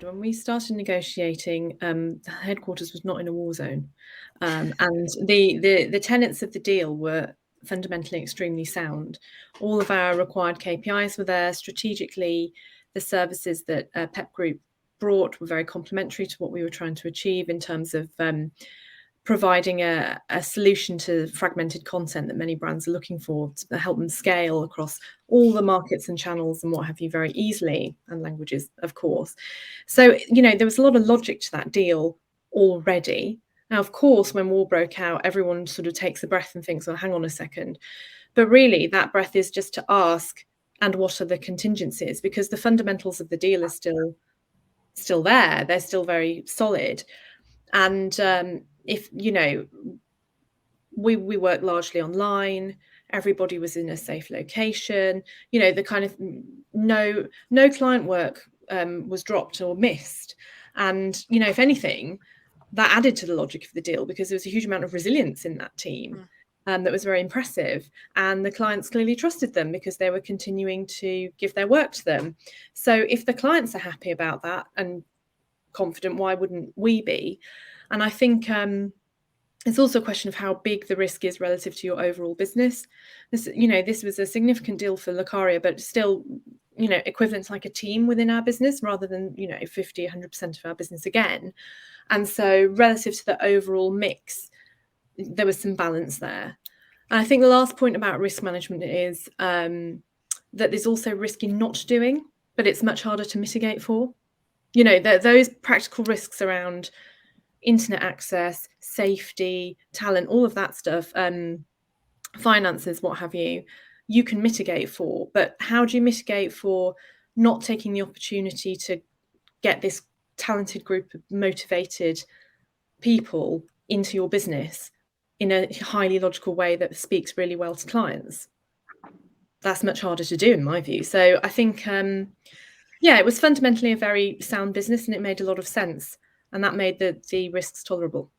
said, when we started negotiating, the headquarters was not in a war zone, and the tenets of the deal were fundamentally extremely sound. All of our required KPIs were there. Strategically, the services that PEP Group brought were very complementary to what we were trying to achieve in terms of providing a solution to fragmented content that many brands are looking for to help them scale across all the markets and channels and what have you very easily, and languages, of course. So, there was a lot of logic to that deal already. Now, of course, when war broke out, everyone sort of takes a breath and thinks, well, hang on a second. But really, that breath is just to ask, and what are the contingencies? Because the fundamentals of the deal are still there. They're still very solid. And if, we work largely online, everybody was in a safe location, the kind of no client work was dropped or missed. And, if anything, that added to the logic of the deal, because there was a huge amount of resilience in that team. That was very impressive. And the clients clearly trusted them because they were continuing to give their work to them. So if the clients are happy about that and confident, why wouldn't we be? And I think it's also a question of how big the risk is relative to your overall business. This was a significant deal for Locaria, but still, equivalent to like a team within our business rather than, 50, 100% of our business again. And so relative to the overall mix, there was some balance there. And I think the last point about risk management is that there's also risk in not doing, but it's much harder to mitigate for. Those practical risks around internet access, safety, talent, all of that stuff, finances, what have you, you can mitigate for. But how do you mitigate for not taking the opportunity to get this talented group of motivated people into your business in a highly logical way that speaks really well to clients? That's much harder to do in my view. So I think, it was fundamentally a very sound business and it made a lot of sense. And that made the risks tolerable.